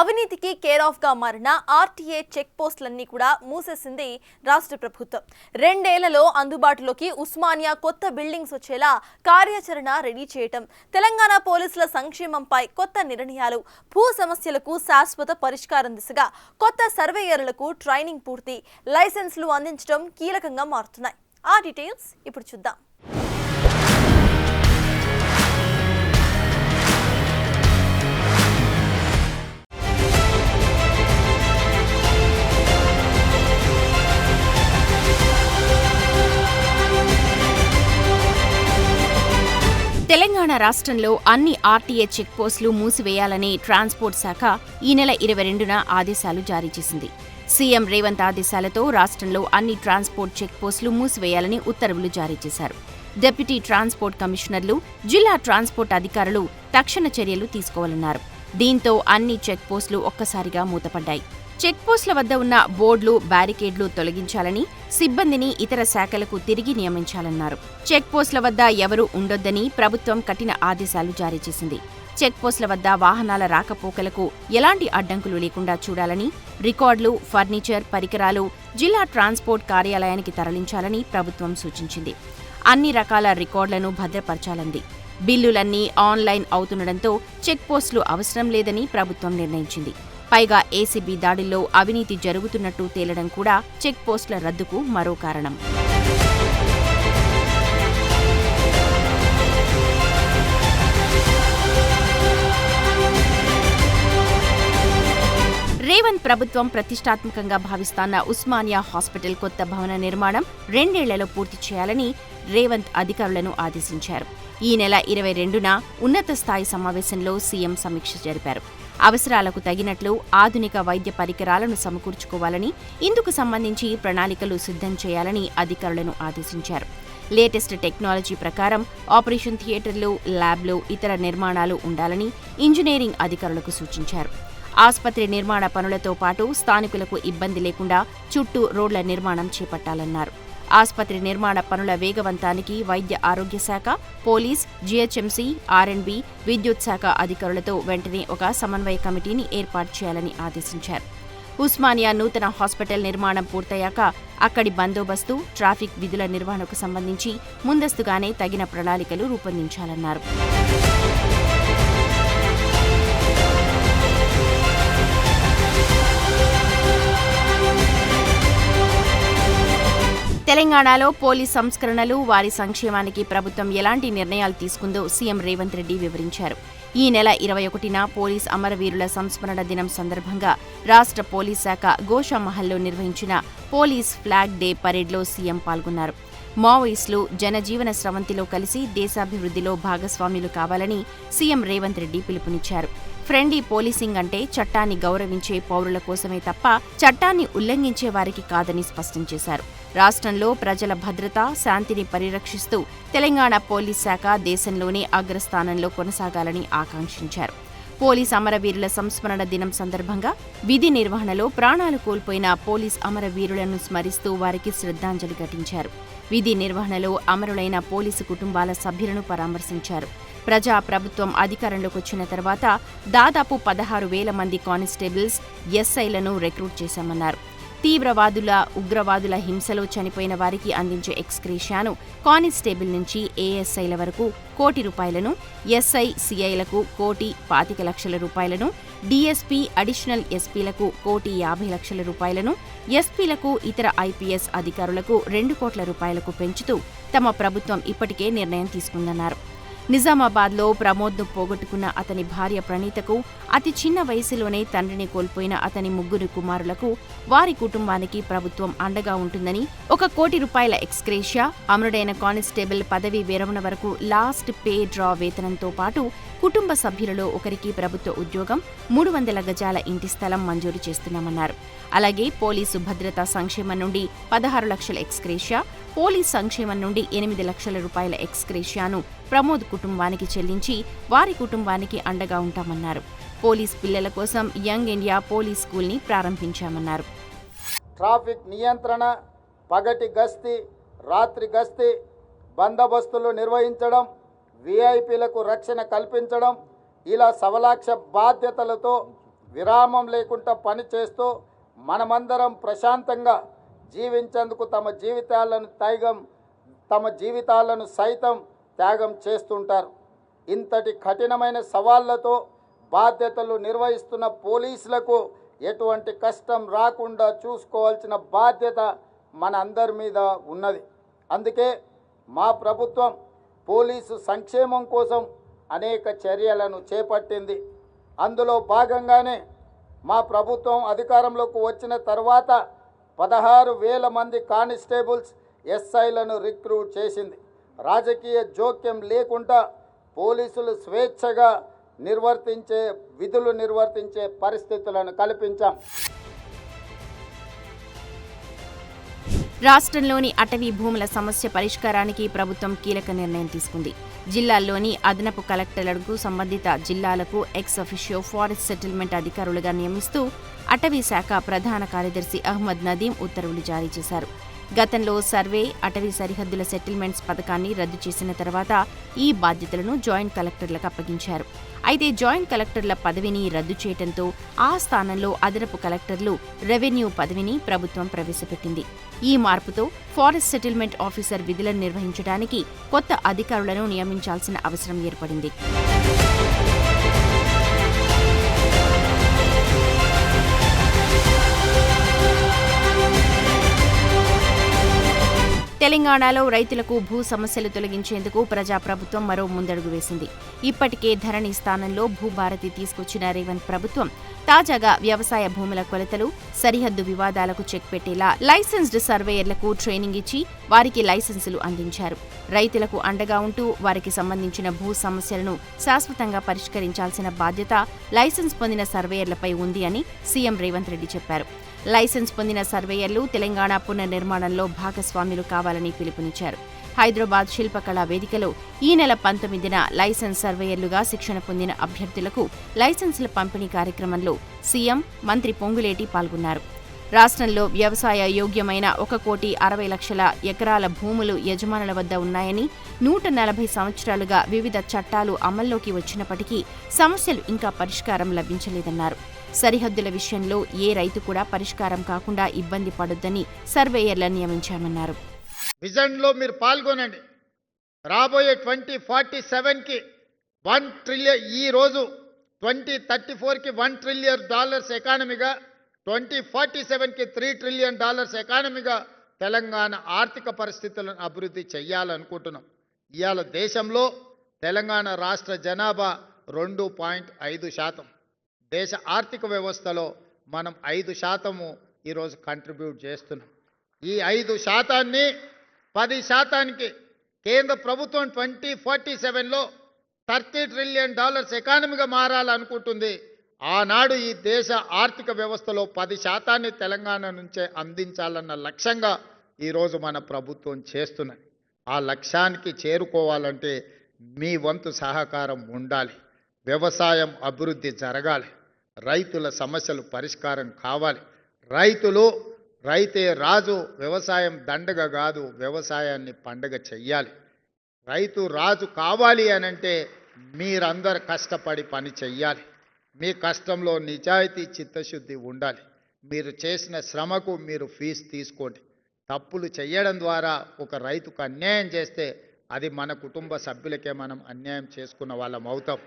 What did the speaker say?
అవినీతికి care of గా మారిన ఆర్టీఏ చెక్ పోస్టులన్నీ కూడా మూసేసింది రాష్ట్ర ప్రభుత్వం. 2 ఏళ్లలో అందుబాటులోకి ఉస్మానియా కొత్త బిల్డింగ్స్ వచ్చేలా కార్యాచరణ రెడీ చేయటం, తెలంగాణ పోలీసుల సంక్షేమంపై కొత్త నిర్ణయాలు, భూ సమస్యలకు శాశ్వత పరిష్కారం దిశగా కొత్త సర్వేయర్లకు ట్రైనింగ్ పూర్తి, లైసెన్సులు అందించడం కీలకంగా మారుతున్నాయి. ఆ డీటెయిల్స్ ఇప్పుడు చూద్దాం. తెలంగాణ రాష్ట్రంలో అన్ని ఆర్టీఏ చెక్ పోస్టులు మూసివేయాలని ట్రాన్స్పోర్ట్ శాఖ ఈ నెల 22న ఆదేశాలు జారీ చేసింది. సీఎం రేవంత్ ఆదేశాలతో రాష్ట్రంలో అన్ని ట్రాన్స్పోర్ట్ చెక్ పోస్టులు మూసివేయాలని ఉత్తర్వులు జారీ చేశారు. డిప్యూటీ ట్రాన్స్పోర్ట్ కమిషనర్లు, జిల్లా ట్రాన్స్పోర్ట్ అధికారులు తక్షణ చర్యలు తీసుకోవాలన్నారు. దీంతో అన్ని చెక్ పోస్టులు ఒక్కసారిగా మూతపడ్డాయి. చెక్ పోస్టుల వద్ద ఉన్న బోర్డులు, బ్యారికేడ్లు తొలగించాలని, సిబ్బందిని ఇతర శాఖలకు తిరిగి నియమించాలన్నారు. చెక్ పోస్టుల వద్ద ఎవరూ ఉండొద్దని ప్రభుత్వం కఠిన ఆదేశాలు జారీ చేసింది. చెక్ పోస్టుల వద్ద వాహనాల రాకపోకలకు ఎలాంటి అడ్డంకులు లేకుండా చూడాలని, రికార్డులు, ఫర్నిచర్, పరికరాలు జిల్లా ట్రాన్స్పోర్ట్ కార్యాలయానికి తరలించాలని ప్రభుత్వం సూచించింది. అన్ని రకాల రికార్డులను భద్రపరచాలంది. బిల్లులన్నీ ఆన్లైన్ అవుతుండటంతో చెక్ పోస్టులు అవసరం లేదని ప్రభుత్వం నిర్ణయించింది. పైగా ఏసీబీ దాడుల్లో అవినీతి జరుగుతున్నట్టు తేలడం కూడా చెక్ పోస్టుల రద్దుకు మరో కారణం. రేవంత్ ప్రభుత్వం ప్రతిష్టాత్మకంగా భావిస్తున్న ఉస్మానియా హాస్పిటల్ కొత్త భవన నిర్మాణం 2 ఏళ్లలో పూర్తి చేయాలని రేవంత్ అధికారులను ఆదేశించారు. ఈ నెల 22న ఉన్నత స్థాయి సమావేశంలో సీఎం సమీక్ష జరిపారు. అవసరాలకు తగినట్లు ఆధునిక వైద్య పరికరాలను సమకూర్చుకోవాలని, ఇందుకు సంబంధించి ప్రణాళికలు సిద్ధం చేయాలని అధికారులను ఆదేశించారు. లేటెస్ట్ టెక్నాలజీ ప్రకారం ఆపరేషన్ థియేటర్లు, ల్యాబ్లు, ఇతర నిర్మాణాలు ఉండాలని ఇంజనీరింగ్ అధికారులకు సూచించారు. ఆస్పత్రి నిర్మాణ పనులతో పాటు స్థానికులకు ఇబ్బంది లేకుండా చుట్టూ రోడ్ల నిర్మాణం చేపట్టాలన్నారు. ఆస్పత్రి నిర్మాణ పనుల వేగవంతానికి వైద్య ఆరోగ్య శాఖ, పోలీస్, జీహెచ్ఎంసీ, ఆర్ఎండ్బీ, విద్యుత్ శాఖ అధికారులతో వెంటనే ఒక సమన్వయ కమిటీని ఏర్పాటు చేయాలని ఆదేశించారు. ఉస్మానియా నూతన హాస్పిటల్ నిర్మాణం పూర్తయ్యాక అక్కడి బందోబస్తు, ట్రాఫిక్ విధుల నిర్వహణకు సంబంధించి ముందస్తుగానే తగిన ప్రణాళికలు రూపొందించాలన్నారు. తెలంగాణలో పోలీస్ సంస్కరణలు, వారి సంక్షేమానికి ప్రభుత్వం ఎలాంటి నిర్ణయాలు తీసుకుందో సీఎం రేవంత్ రెడ్డి వివరించారు. ఈ నెల 21న పోలీస్ అమరవీరుల సంస్మరణ దినం సందర్భంగా రాష్ట్ర పోలీస్ శాఖ గోషామహల్లో నిర్వహించిన పోలీస్ ఫ్లాగ్ డే పరేడ్లో సీఎం పాల్గొన్నారు. మావోయిస్టులు జనజీవన స్రవంతిలో కలిసి దేశాభివృద్ధిలో భాగస్వాములు కావాలని సీఎం రేవంత్ రెడ్డి పిలుపునిచ్చారు. ఫ్రెండ్లీ పోలీసింగ్ అంటే చట్టాన్ని గౌరవించే పౌరుల కోసమే తప్ప చట్టాన్ని ఉల్లంఘించే వారికి కాదని స్పష్టం చేశారు. రాష్ట్రంలో ప్రజల భద్రత, శాంతిని పరిరక్షిస్తూ తెలంగాణ పోలీస్ శాఖ దేశంలోనే అగ్రస్థానంలో కొనసాగాలని ఆకాంక్షించారు. పోలీస్ అమరవీరుల సంస్మరణ దినం సందర్భంగా విధి నిర్వహణలో ప్రాణాలు కోల్పోయిన పోలీస్ అమరవీరులను స్మరిస్తూ వారికి శ్రద్ధాంజలి ఘటించారు. విధి నిర్వహణలో అమరులైన పోలీసు కుటుంబాల సభ్యులను పరామర్శించారు. ప్రజా ప్రభుత్వం అధికారంలోకి వచ్చిన తర్వాత దాదాపు 16,000 మంది కానిస్టేబుల్స్, ఎస్ఐలను రిక్రూట్ చేశామన్నారు. తీవ్రవాదుల, ఉగ్రవాదుల హింసలో చనిపోయిన వారికి అందించే ఎక్స్గ్రేషియాను కానిస్టేబుల్ నుంచి ఏఎస్ఐల వరకు ₹1,00,00,000, ఎస్ఐ, సిఐలకు ₹1,25,00,000, డీఎస్పీ, అడిషనల్ ఎస్పీలకు ₹1,50,00,000, ఎస్పీలకు, ఇతర ఐపీఎస్ అధికారులకు ₹2,00,00,000 పెంచుతూ తమ ప్రభుత్వం ఇప్పటికే నిర్ణయం తీసుకుందన్నారు. నిజామాబాద్లో ప్రమోద్ను పోగొట్టుకున్న అతని భార్య ప్రణీతకు, అతి చిన్న వయసులోనే తండ్రిని కోల్పోయిన అతని 3 కుమారులకు, వారి కుటుంబానికి ప్రభుత్వం అండగా ఉంటుందని, ₹1,00,00,000 ఎక్స్గ్రేషియా, అమరుడైన కానిస్టేబుల్ పదవీ విరమణ వరకు లాస్ట్ పే డ్రా వేతనంతో పాటు కుటుంబ సభ్యులలో ఒకరికి ప్రభుత్వ ఉద్యోగం, 300 గజాల ఇంటి స్థలం మంజూరు చేస్తున్నామన్నారు. అలాగే పోలీసు భద్రతా సంక్షేమం నుండి 16 లక్షల ఎక్స్గ్రేషియా, పోలీస్ సంక్షేమం నుండి ₹8 లక్షల ఎక్స్గ్రేషియాను ప్రమోద్ కుటుంబానికి చెల్లించి వారి కుటుంబానికి అండగా ఉంటామన్నారు. పోలీస్ పిల్లల కోసం యంగ్ ఇండియా పోలీస్ స్కూల్ని ప్రారంభించామన్నారు. ట్రాఫిక్ నియంత్రణ, పగటి గస్తీ, రాత్రి గస్తీ, బందోబస్తులు నిర్వహించడం, వీఐపీలకు రక్షణ కల్పించడం, ఇలా సవలాక్ష బాధ్యతలతో విరామం లేకుండా పనిచేస్తూ మనమందరం ప్రశాంతంగా జీవించేందుకు తమ జీవితాలను సైతం త్యాగం చేస్తుంటారు. ఇంతటి కఠినమైన సవాళ్లతో బాధ్యతలు నిర్వహిస్తున్న పోలీసులకు ఎటువంటి కష్టం రాకుండా చూసుకోవాల్సిన బాధ్యత మన అందరి మీద ఉన్నది. అందుకే మా ప్రభుత్వం పోలీసు సంక్షేమం కోసం అనేక చర్యలను చేపట్టింది. అందులో భాగంగానే మా ప్రభుత్వం అధికారంలోకి వచ్చిన తర్వాత 16,000 మంది కానిస్టేబుల్స్ ఎస్ఐలను రిక్రూట్ చేసింది. రాజకీయ జోక్యం లేకుండా పోలీసులు స్వేచ్ఛగా విధులు నిర్వర్తించే పరిస్థితులను కల్పించాం. రాష్ట్రంలోని అటవీ భూముల సమస్య పరిష్కారానికి ప్రభుత్వం కీలక నిర్ణయం తీసుకుంది. జిల్లాల్లోని అదనపు కలెక్టర్లకు సంబంధిత జిల్లాలకు ఎక్స్ అఫిషియో ఫారెస్ట్ సెటిల్మెంట్ అధికారులుగా నియమిస్తూ అటవీ శాఖ ప్రధాన కార్యదర్శి అహ్మద్ నదీం ఉత్తర్వులు జారీ చేశారు. గతంలో సర్వే, అటవీ సరిహద్దుల సెటిల్మెంట్స్ పథకాన్ని రద్దు చేసిన తర్వాత ఈ బాధ్యతలను జాయింట్ కలెక్టర్లకు అప్పగించారు. అయితే జాయింట్ కలెక్టర్ల పదవిని రద్దు చేయడంతో ఆ స్థానంలో అదనపు కలెక్టర్లు, రెవెన్యూ పదవిని ప్రభుత్వం ప్రవేశపెట్టింది. ఈ మార్పుతో ఫారెస్ట్ సెటిల్మెంట్ ఆఫీసర్ విధులను నిర్వహించడానికి కొత్త అధికారులను నియమించాల్సిన అవసరం ఏర్పడింది. తెలంగాణలో రైతులకు భూ సమస్యలు తొలగించేందుకు ప్రజాప్రభుత్వం మరో ముందడుగు వేసింది. ఇప్పటికే ధరణి స్థానంలో భూభారతి తీసుకొచ్చిన రేవంత్ ప్రభుత్వం తాజాగా వ్యవసాయ భూముల కొలతలు, సరిహద్దు వివాదాలకు చెక్ పెట్టేలా లైసెన్స్డ్ సర్వేయర్లకు ట్రైనింగ్ ఇచ్చి వారికి లైసెన్సులు అందించారు. రైతులకు అండగా ఉంటూ వారికి సంబంధించిన భూ సమస్యలను శాశ్వతంగా పరిష్కరించాల్సిన బాధ్యత లైసెన్స్ పొందిన సర్వేయర్లపై ఉంది అని సీఎం రేవంత్ రెడ్డి చెప్పారు. లైసెన్స్ పొందిన సర్వేయర్లు తెలంగాణ పునర్నిర్మాణంలో భాగస్వాములు కావాలని పిలుపునిచ్చారు. హైదరాబాద్ శిల్పకళా వేదికలో ఈ నెల 19న లైసెన్స్ సర్వేయర్లుగా శిక్షణ పొందిన అభ్యర్థులకు లైసెన్సుల పంపిణీ కార్యక్రమంలో సీఎం, మంత్రి పొంగులేటి పాల్గొన్నారు. రాష్ట్రంలో వ్యవసాయ యోగ్యమైన 1,60,00,000 ఎకరాల భూములు యజమానుల వద్ద ఉన్నాయని, 140 సంవత్సరాలుగా వివిధ చట్టాలు అమల్లోకి వచ్చినప్పటికీ సమస్యలు ఇంకా పరిష్కారం లభించలేదన్నారు. సరిహద్దుల విషయంలో ఏ రైతు కూడా పరిష్కారం కాకుండా ఇబ్బంది పడొద్దని సర్వేయర్లను నియమించామన్నారు. విజన్లో మీరు పాల్గొనండి. రాబోయే 2047కి 1 ట్రిలియన్, ఈ రోజు 2034కి $1 ట్రిలియన్ ఎకానమీగా, 2047కి $3 ట్రిలియన్ ఎకానమీగా తెలంగాణ ఆర్థిక పరిస్థితులను అభివృద్ధి చేయాలనుకుంటున్నాం. ఇవాళ దేశంలో తెలంగాణ రాష్ట్ర జనాభా 2.5%. దేశ ఆర్థిక వ్యవస్థలో మనం 5% ఈరోజు కంట్రిబ్యూట్ చేస్తున్నాం. ఈ 5%ని 10%కి కేంద్ర ప్రభుత్వం 2047లో $30 ట్రిలియన్ ఎకానమీగా మారాలనుకుంటుంది. ఆనాడు ఈ దేశ ఆర్థిక వ్యవస్థలో 10%ని తెలంగాణ నుంచే అందించాలన్న లక్ష్యంగా ఈరోజు మన ప్రభుత్వం చేస్తున్నది. ఆ లక్ష్యానికి చేరుకోవాలంటే మీ వంతు సహకారం ఉండాలి. వ్యవసాయం అభివృద్ధి జరగాలి. రైతుల సమస్యలు పరిష్కారం కావాలి. రైతే రాజు, వ్యవసాయం దండగ కాదు, వ్యవసాయాన్ని పండగ చెయ్యాలి. రైతు రాజు కావాలి అనంటే మీరందరు కష్టపడి పని చెయ్యాలి. మీ కష్టంలో నిజాయితీ, చిత్తశుద్ధి ఉండాలి. మీరు చేసిన శ్రమకు మీరు ఫీజు తీసుకోండి. తప్పులు చేయడం ద్వారా ఒక రైతుకు అన్యాయం చేస్తే అది మన కుటుంబ సభ్యులకే మనం అన్యాయం చేసుకున్న వాళ్ళం అవుతాం.